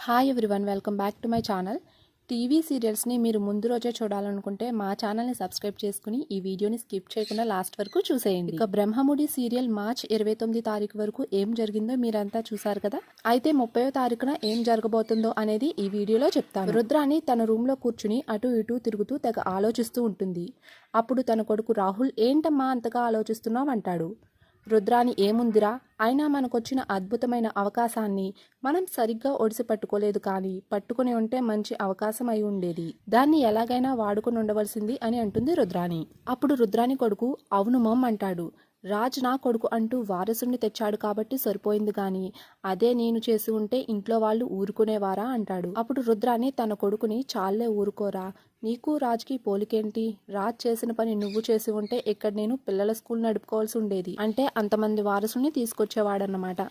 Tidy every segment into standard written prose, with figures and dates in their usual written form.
Hi everyone, welcome back to my channel. TV సీరియల్స్ని మీరు ముందు రోజే చూడాలనుకుంటే మా ఛానల్ని సబ్స్క్రైబ్ చేసుకుని ఈ వీడియోని స్కిప్ చేయకుండా లాస్ట్ వరకు చూసేయండి. ఇక బ్రహ్మముడి సీరియల్ మార్చ్ 29 తారీఖు వరకు ఏం జరిగిందో మీరంతా చూసారు కదా. అయితే 30వ తారీఖున ఏం జరగబోతుందో అనేది ఈ వీడియోలో చెప్తాను. రుద్రాని తన రూమ్లో కూర్చుని అటు ఇటు తిరుగుతూ తెగ ఆలోచిస్తూ ఉంటుంది. అప్పుడు తన కొడుకు రాహుల్, ఏంటమ్మా అంతగా ఆలోచిస్తున్నావు అంటాడు. రుద్రాని, ఏముందిరా, అయినా మనకొచ్చిన అద్భుతమైన అవకాశాన్ని మనం సరిగ్గా ఒడిసి పట్టుకోలేదు, కానీ పట్టుకుని ఉంటే మంచి అవకాశం అయి ఉండేది, దాన్ని ఎలాగైనా వాడుకుని ఉండవలసింది అని అంటుంది రుద్రాని. అప్పుడు రుద్రాని కొడుకు, అవును మమ్ అంటాడు. రాజ్ నా కొడుకు అంటూ వారసుని తెచ్చాడు కాబట్టి సరిపోయింది, గాని అదే నేను చేసి ఉంటే ఇంట్లో వాళ్ళు ఊరుకునేవారా అంటాడు. అప్పుడు రుద్రాని తన కొడుకుని, చాలే ఊరుకోరా, నీకు రాజ్కి పోలికేంటి, రాజ్ చేసిన పని నువ్వు చేసి ఉంటే ఇక్కడ నేను పిల్లల స్కూల్ నడుపుకోవాల్సి ఉండేది అంటే అంతమంది వారసుని తీసుకొచ్చేవాడన్నమాట.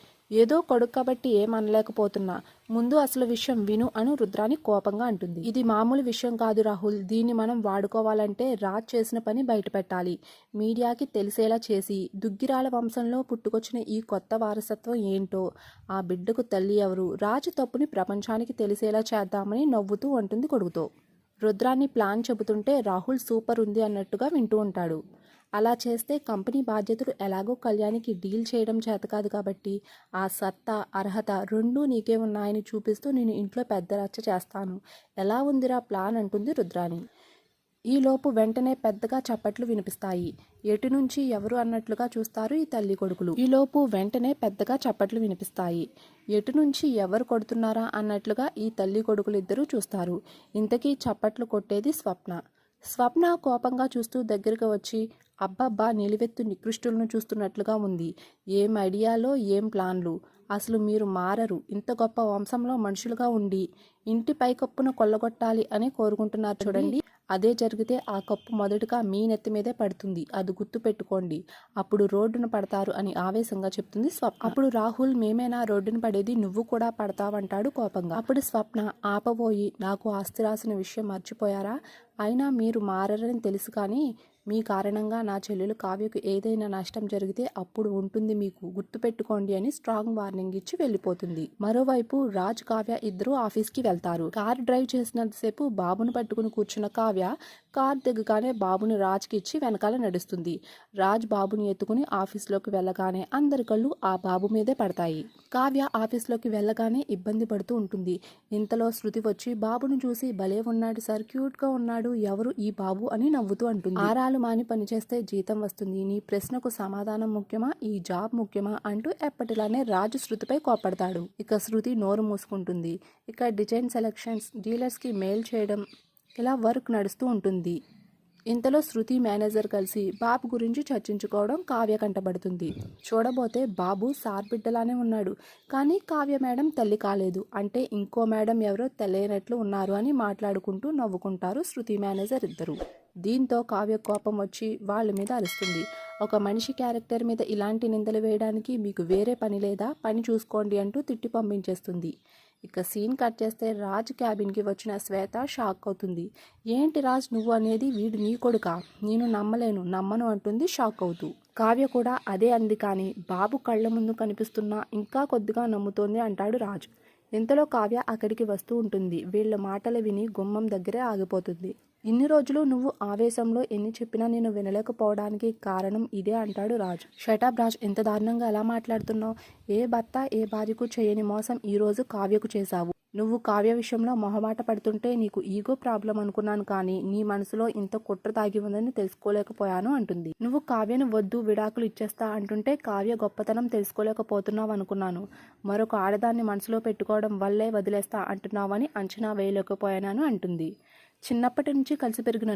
ఏదో కొడుకు కాబట్టి ఏమనలేకపోతున్నా, ముందు అసలు విషయం విను అని రుద్రాని కోపంగా అంటుంది. ఇది మామూలు విషయం కాదు రాహుల్, దీన్ని మనం వాడుకోవాలంటే రాజ్ చేసిన పని బయట పెట్టాలి, మీడియాకి తెలిసేలా చేసి దుగ్గిరాల వంశంలో పుట్టుకొచ్చిన ఈ కొత్త వారసత్వం ఏంటో, ఆ బిడ్డకు తల్లి ఎవరు, రాజు తప్పుని ప్రపంచానికి తెలిసేలా చేద్దామని నవ్వుతూ అంటుంది కొడుకుతో. రుద్రాని ప్లాన్ చెబుతుంటే రాహుల్ సూపర్ ఉంది అన్నట్టుగా వింటూ ఉంటాడు. అలా చేస్తే కంపెనీ బాధ్యతలు ఎలాగో కళ్యాణికి డీల్ చేయడం చేత కాదు కాబట్టి ఆ సత్తా అర్హత రెండూ నీకే ఉన్నాయని చూపిస్తూ నేను ఇంట్లో పెద్ద రచ్చ చేస్తాను, ఎలా ఉందిరా ప్లాన్ అంటుంది రుద్రాని. ఈలోపు వెంటనే పెద్దగా చప్పట్లు వినిపిస్తాయి. ఎటు నుంచి ఎవరు అన్నట్లుగా చూస్తారు ఈ తల్లి కొడుకులు. ఈలోపు వెంటనే పెద్దగా చప్పట్లు వినిపిస్తాయి. ఎటు నుంచి ఎవరు కొడుతున్నారా అన్నట్లుగా ఈ తల్లి కొడుకులు ఇద్దరూ చూస్తారు. ఇంతకీ చప్పట్లు కొట్టేది స్వప్న. స్వప్న కోపంగా చూస్తూ దగ్గరకు వచ్చి, అబ్బబ్బా, నిలువెత్తు నికృష్టులను చూస్తున్నట్లుగా ఉంది, ఏం ఐడియాలో ఏం ప్లాన్లు, అసలు మీరు మారరు, ఇంత గొప్ప వంశంలో మనుషులుగా ఉండి ఇంటి పైకప్పును కొల్లగొట్టాలి అని కోరుకుంటున్నారు చూడండి, అదే జరిగితే ఆ కప్పు మొదటగా మీ నెత్తి మీదే పడుతుంది, అది గుర్తు పెట్టుకోండి, అప్పుడు రోడ్డున పడతారు అని ఆవేశంగా చెప్తుంది స్వప్న. అప్పుడు రాహుల్, మేమేనా రోడ్డున పడేది, నువ్వు కూడా పడతావంటాడు కోపంగా. అప్పుడు స్వప్న ఆపబోయి, నాకు ఆస్తి రాసిన విషయం మర్చిపోయారా, అయినా మీరు మారరని తెలుసు, కానీ మీ కారణంగా నా చెల్లెలు కావ్యకు ఏదైనా నష్టం జరిగితే అప్పుడు ఉంటుంది మీకు, గుర్తుపెట్టుకోండి అని స్ట్రాంగ్ వార్నింగ్ ఇచ్చి వెళ్ళిపోతుంది. మరోవైపు రాజ్ కావ్య ఇద్దరు ఆఫీస్కి వెళ్తారు. కార్ డ్రైవ్ చేసినంతసేపు బాబును పట్టుకుని కూర్చున్న కావ్య కార్ దిగగానే బాబుని రాజ్కి ఇచ్చి వెనకాల నడుస్తుంది. రాజ్ బాబుని ఎత్తుకుని ఆఫీస్లోకి వెళ్ళగానే అందరి కళ్ళు ఆ బాబు మీదే పడతాయి. కావ్య ఆఫీస్లోకి వెళ్ళగానే ఇబ్బంది పడుతూ ఉంటుంది. ఇంతలో శృతి వచ్చి బాబును చూసి, భలే ఉన్నాడు సార్, క్యూట్గా ఉన్నాడు, ఎవరు ఈ బాబు అని నవ్వుతూ అంటుంది. ఆరాలు మాని పనిచేస్తే జీతం వస్తుంది, నీ ప్రశ్నకు సమాధానం ముఖ్యమా, ఈ జాబ్ ముఖ్యమా అంటూ ఎప్పటిలానే రాజు శృతిపై కోపడతాడు. ఇక శృతి నోరు మూసుకుంటుంది. ఇక డిజైన్ సెలెక్షన్స్, డీలర్స్కి మెయిల్ చేయడం, ఇలా వర్క్ నడుస్తూ ఉంటుంది. ఇంతలో శృతి మేనేజర్ కలిసి బాబు గురించి చర్చించుకోవడం కావ్య కంటబడుతుంది. చూడబోతే బాబు సార్ బిడ్డలానే ఉన్నాడు, కానీ కావ్య మేడం తల్లి కాలేదు, అంటే ఇంకో మేడం ఎవరో తెలియనట్లు ఉన్నారు అని మాట్లాడుకుంటూ నవ్వుకుంటారు శృతి మేనేజర్ ఇద్దరు. దీంతో కావ్య కోపం వచ్చి వాళ్ళ మీద అరుస్తుంది. ఒక మనిషి క్యారెక్టర్ మీద ఇలాంటి నిందలు వేయడానికి మీకు వేరే పని లేదా, పని చూసుకోండి అంటూ తిట్టి పంపించేస్తుంది. ఇక సీన్ కట్ చేస్తే రాజ్ క్యాబిన్కి వచ్చిన శ్వేత షాక్ అవుతుంది. ఏంటి రాజ్ నువ్వు అనేది, వీడు నీ కొడుకా, నేను నమ్మను అంటుంది షాక్ అవుతూ. కావ్య కూడా అదే అంది, కానీ బాబు కళ్ళ ముందు కనిపిస్తున్నా ఇంకా కొద్దిగా నమ్ముతోంది అంటాడు రాజ్. ఇంతలో కావ్య అక్కడికి వస్తూ ఉంటుంది. వీళ్ళ మాటలు విని గుమ్మం దగ్గరే ఆగిపోతుంది. ఇన్ని రోజులు నువ్వు ఆవేశంలో ఎన్ని చెప్పినా నేను వినలేకపోవడానికి కారణం ఇదే అంటాడు రాజ్. షటప్ రాజ్, ఎంత దారుణంగా ఎలా మాట్లాడుతున్నావు, ఏ భర్త ఏ భార్యకు చేయని మోసం ఈరోజు కావ్యకు చేశావు. నువ్వు కావ్య విషయంలో మొహమాట పడుతుంటే నీకు ఈగో ప్రాబ్లం అనుకున్నాను, కానీ నీ మనసులో ఇంత కుట్ర దాగి ఉందని తెలుసుకోలేకపోయాను అంటుంది. నువ్వు కావ్యను వద్దు, విడాకులు ఇచ్చేస్తా అంటుంటే కావ్య గొప్పతనం తెలుసుకోలేకపోతున్నావు అనుకున్నాను, మరొక ఆడదాన్ని మనసులో పెట్టుకోవడం వల్లే వదిలేస్తా అంటున్నావని అంచనా వేయలేకపోయాను అంటుంది. చిన్నప్పటి నుంచి కలిసి పెరిగిన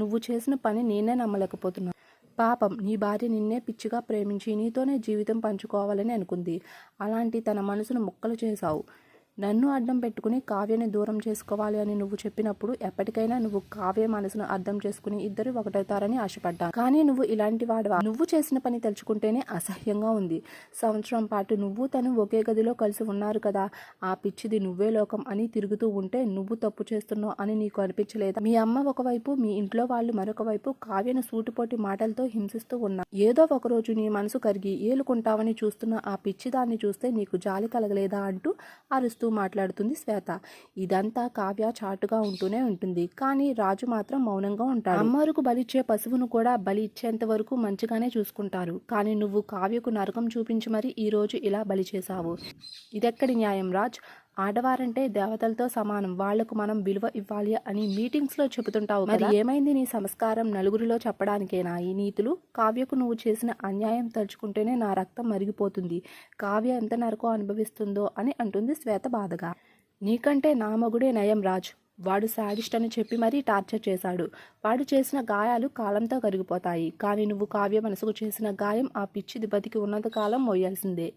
నువ్వు చేసిన పని నేనే నమ్మలేకపోతున్నా. పాపం నీ భార్య నిన్నే పిచ్చిగా ప్రేమించి నీతోనే జీవితం పంచుకోవాలని అనుకుంది, అలాంటి తన మనసును ముక్కలు చేశావు. నన్ను అడ్డం పెట్టుకుని కావ్యని దూరం చేసుకోవాలి అని నువ్వు చెప్పినప్పుడు ఎప్పటికైనా నువ్వు కావ్య మనసును అర్థం చేసుకుని ఇద్దరు ఒకటవుతారని ఆశపడ్డాను, కానీ నువ్వు ఇలాంటి వాడువా. నువ్వు చేసిన పని తలుచుకుంటేనే అసహ్యంగా ఉంది. సంవత్సరం పాటు నువ్వు తను ఒకే గదిలో కలిసి ఉన్నారు కదా, ఆ పిచ్చిది నువ్వే లోకం అని తిరుగుతూ ఉంటే నువ్వు తప్పు చేస్తున్నావు అని నీకు అనిపించలేదా. మీ అమ్మ ఒకవైపు, మీ ఇంట్లో వాళ్ళు మరొక వైపు కావ్యను సూటిపోటి మాటలతో హింసిస్తూ ఉన్నా, ఏదో ఒకరోజు నీ మనసు కరిగి ఏలుకుంటావని చూస్తున్న ఆ పిచ్చిదాన్ని చూస్తే నీకు జాలి కలగలేదా అంటూ అరుస్తూ నవ్వుతూ మాట్లాడుతుంది శ్వేత. ఇదంతా కావ్య చాటుగా ఉంటూనే ఉంటుంది. కానీ రాజు మాత్రం మౌనంగా ఉంటాడు. అమ్మవారికి బలిచ్చే పశువును కూడా బలి ఇచ్చేంత వరకు మంచిగానే చూసుకుంటారు. కానీ నువ్వు కావ్యకు నరకం చూపించి మరి ఈ రోజు ఇలా బలి చేశావు. ఇదెక్కడి న్యాయం రాజ్? ఆడవారంటే దేవతలతో సమానం, వాళ్లకు మనం విలువ ఇవ్వాలి అని మీటింగ్స్లో చెబుతుంటావు. మరి ఏమైంది నీ సంస్కారం? నలుగురిలో చెప్పడానికేనా ఈ నీతులు? కావ్యకు నువ్వు చేసిన అన్యాయం తలుచుకుంటేనే నా రక్తం మరిగిపోతుంది. కావ్య ఎంత నరకం అనుభవిస్తుందో అని అంటుంది శ్వేత బాధగా. నీకంటే నా మగుడే నయం రాజ్. వాడు శాడిస్ట్ అని చెప్పి మరీ టార్చర్ చేశాడు. వాడు చేసిన గాయాలు కాలంతో కరిగిపోతాయి. కానీ నువ్వు కావ్య మనసుకు చేసిన గాయం ఆ పిచ్చిది బతికి ఉన్నంత కాలం మోయాల్సిందే.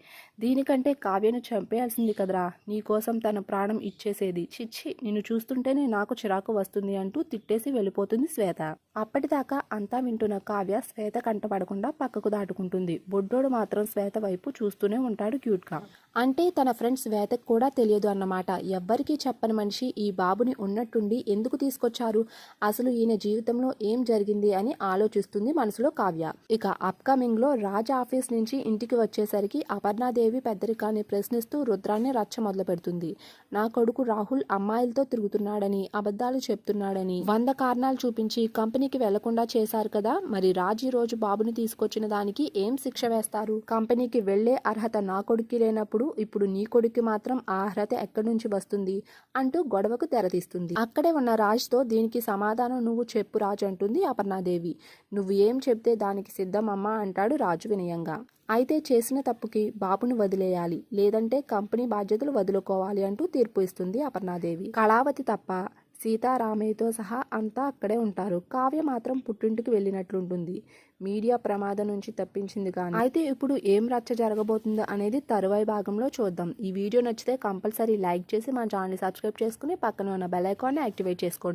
దీనికంటే కావ్యను చంపేయాల్సింది కదరా. నీకోసం తన ప్రాణం ఇచ్చేసేది. చిచ్చి, నిన్ను చూస్తుంటేనే నాకు చిరాకు వస్తుంది అంటూ తిట్టేసి వెళ్ళిపోతుంది శ్వేత. అప్పటిదాకా అంతా వింటున్న కావ్య శ్వేత కంటపడకుండా పక్కకు దాటుకుంటుంది. బొడ్డోడు మాత్రం శ్వేత వైపు చూస్తూనే ఉంటాడు క్యూట్గా. అంటే తన ఫ్రెండ్ శ్వేతకు కూడా తెలియదు అన్నమాట. ఎవ్వరికీ చెప్పని మనిషి ఈ బాబుని ఉన్నట్టుండి ఎందుకు తీసుకొచ్చారు? అసలు ఈయన జీవితంలో ఏం జరిగింది అని ఆలోచిస్తుంది మనసులో కావ్య. ఇక అప్కమింగ్ లో రాజ్ ఆఫీస్ నుంచి ఇంటికి వచ్చేసరికి అపర్ణాదేవి పెద్దరికాన్ని ప్రశ్నిస్తూ రుద్రాన్ని రచ్చ మొదలు పెడుతుంది. నా కొడుకు రాహుల్ అమ్మాయిలతో తిరుగుతున్నాడని, అబద్ధాలు చెప్తున్నాడని 100 కారణాలు చూపించి కంపెనీకి వెళ్లకుండా చేశారు కదా. మరి రాజ్ ఈ రోజు బాబుని తీసుకొచ్చిన దానికి ఏం శిక్ష వేస్తారు? కంపెనీకి వెళ్లే అర్హత నా కొడుక్కి లేనప్పుడు ఇప్పుడు నీ కొడుక్కి మాత్రం ఆ అర్హత ఎక్కడి నుంచి వస్తుంది అంటూ గొడవకు తెరతీస్తుంది. అక్కడే ఉన్న రాజ్ తో దీనికి సమాధానం నువ్వు చెప్పు రాజ్ అంటుంది అపర్ణాదేవి. నువ్వు ఏం చెప్తే దానికి సిద్ధం అమ్మా అంటాడు రాజు వినయంగా. అయితే చేసిన తప్పుకి బాబుని వదిలేయాలి, లేదంటే కంపెనీ బాధ్యతలు వదులుకోవాలి అంటూ తీర్పు ఇస్తుంది అపర్ణాదేవి. కళావతి తప్ప సీతారామయ్యతో సహా అంతా అక్కడే ఉంటారు. కావ్య మాత్రం పుట్టింటికి వెళ్ళినట్లుంటుంది. మీడియా ప్రమాదం నుంచి తప్పించింది కానీ. అయితే ఇప్పుడు ఏం రచ్చ జరగబోతుందో అనేది తరువాయి భాగంలో చూద్దాం. ఈ వీడియో నచ్చితే కంపల్సరీ లైక్ చేసి మా ఛానల్ని సబ్స్క్రైబ్ చేసుకుని పక్కన ఉన్న బెల్ ఐకాన్ని యాక్టివేట్ చేసుకోండి.